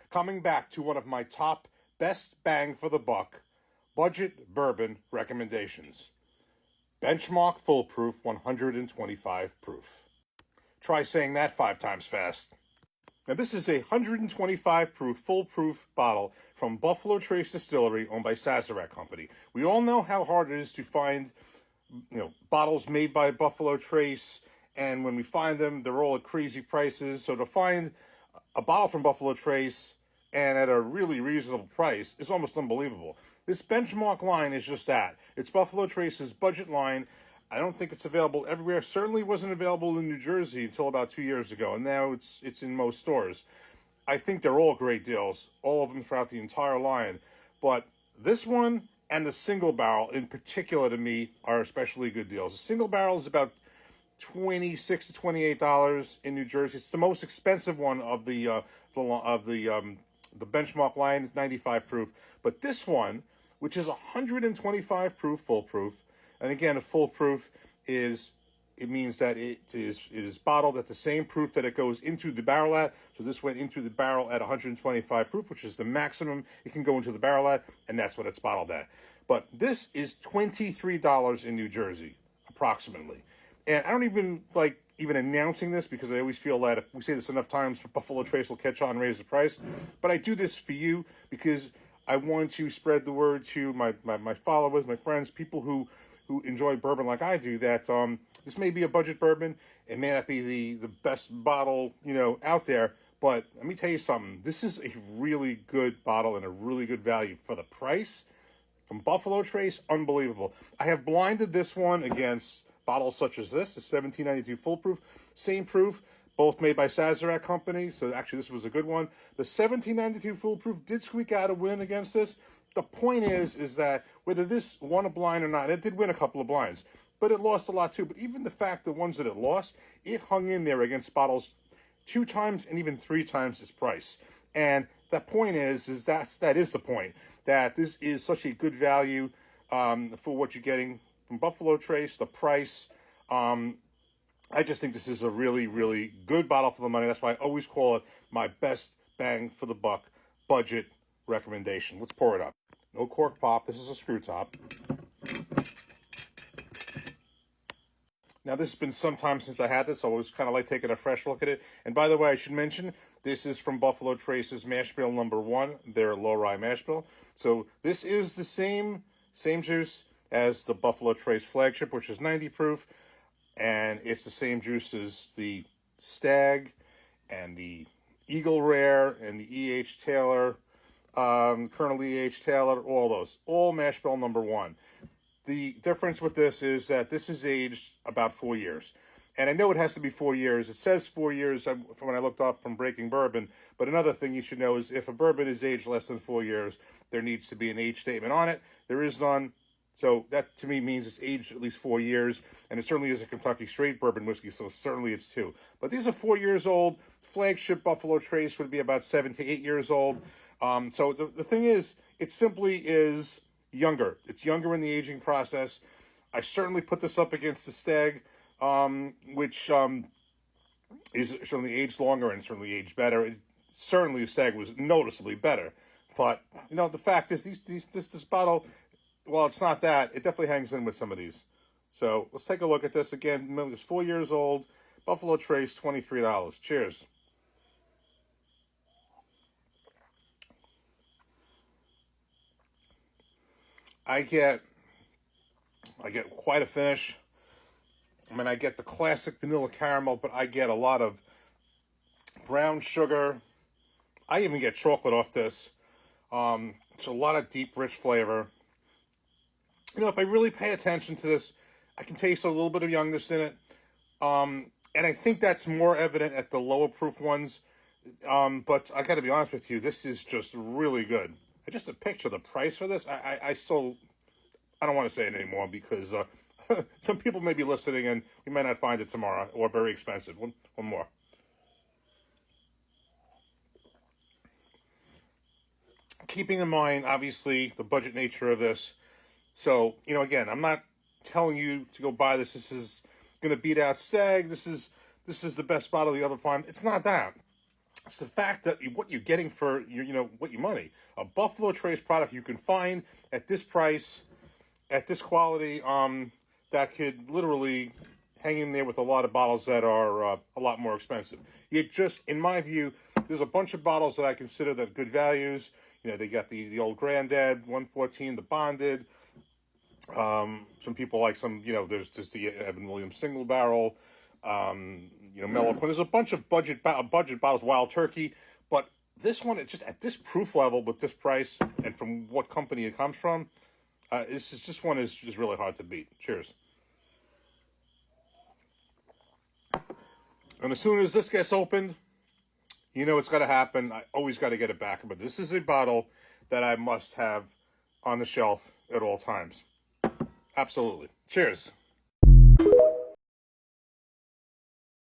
coming back to one of my top best bang for the buck budget bourbon recommendations. Benchmark Full Proof 125 proof. Try saying that 5 times fast. Now, this is a 125 proof, full proof bottle from Buffalo Trace Distillery, owned by Sazerac Company. We all know how hard it is to find, bottles made by Buffalo Trace, and when we find them, they're all at crazy prices. So to find a bottle from Buffalo Trace and at a really reasonable price is almost unbelievable. This Benchmark line is just that. It's Buffalo Trace's budget line. I don't think it's available everywhere. Certainly wasn't available in New Jersey until about 2 years ago, and now it's in most stores. I think they're all great deals, all of them throughout the entire line. But this one and the single barrel in particular to me are especially good deals. The single barrel is about $26 to $28 in New Jersey. It's the most expensive one of the Benchmark line. Is 95 proof, but this one, which is 125 proof, full proof. And again, a full proof means that it is bottled at the same proof that it goes into the barrel at. So this went into the barrel at 125 proof, which is the maximum it can go into the barrel at, and that's what it's bottled at. But this is $23 in New Jersey, approximately. And I don't even like announcing this because I always feel that if we say this enough times, Buffalo Trace will catch on and raise the price. But I do this for you because I want to spread the word to my followers, my friends, people who enjoy bourbon like I do, that this may be a budget bourbon. It may not be the best bottle, out there. But let me tell you something. This is a really good bottle and a really good value for the price. From Buffalo Trace, unbelievable. I have blinded this one against bottles such as this, the 1792 full proof, same proof, both made by Sazerac Company. So actually this was a good one. The 1792 full proof did squeak out a win against this. The point is that whether this won a blind or not, it did win a couple of blinds, but it lost a lot too. But even the fact the ones that it lost, it hung in there against bottles 2 times and even 3 times its price. And the point is that is the point, that this is such a good value for what you're getting from Buffalo Trace, the price. I just think this is a really, really good bottle for the money. That's why I always call it my best bang for the buck budget recommendation. Let's pour it up. No cork pop. This is a screw top. Now, this has been some time since I had this, so I was kind of like taking a fresh look at it. And by the way, I should mention, this is from Buffalo Trace's mash bill number 1, their low rye mash bill. So this is the same juice as the Buffalo Trace flagship, which is 90 proof. And it's the same juice as the Stag and the Eagle Rare and the E.H. Taylor, Colonel E.H. Taylor, all those. All mash bill number 1. The difference with this is that this is aged about 4 years. And I know it has to be 4 years. It says 4 years from when I looked up from Breaking Bourbon. But another thing you should know is if a bourbon is aged less than 4 years, there needs to be an age statement on it. There is none. So that to me means it's aged at least 4 years. And it certainly is a Kentucky straight bourbon whiskey, so certainly it's 2. But these are 4 years old. Flagship Buffalo Trace would be about 7 to 8 years old. So the thing is, it simply is younger. It's younger in the aging process. I certainly put this up against the Stag, which is certainly aged longer and certainly aged better. Certainly the Stag was noticeably better. But, the fact is, this bottle, while it's not that, it definitely hangs in with some of these. So let's take a look at this again. It's 4 years old. Buffalo Trace, $23. Cheers. I get quite a finish. I mean, I get the classic vanilla caramel, but I get a lot of brown sugar. I even get chocolate off this. It's a lot of deep, rich flavor. If I really pay attention to this, I can taste a little bit of youngness in it. And I think that's more evident at the lower proof ones. But I got to be honest with you, this is just really good. Just to picture the price for this, I don't want to say it anymore because some people may be listening and we might not find it tomorrow, or very expensive. One more. Keeping in mind, obviously, the budget nature of this. So, again, I'm not telling you to go buy this. This is going to beat out Stag. This is the best bottle you'll ever find. It's not that. It's the fact that what you're getting for what your money. A Buffalo Trace product you can find at this price, at this quality, that could literally hang in there with a lot of bottles that are a lot more expensive. It just, in my view, there's a bunch of bottles that I consider that good values. They got the old Granddad 114, the Bonded. Some people like there's just the Evan Williams single barrel. Mellow Quinn. There's a bunch of budget bottles, Wild Turkey, but this one, it's just at this proof level with this price and from what company it comes from, this one is just really hard to beat. Cheers. And as soon as this gets opened, it's got to happen. I always got to get it back. But this is a bottle that I must have on the shelf at all times. Absolutely. Cheers.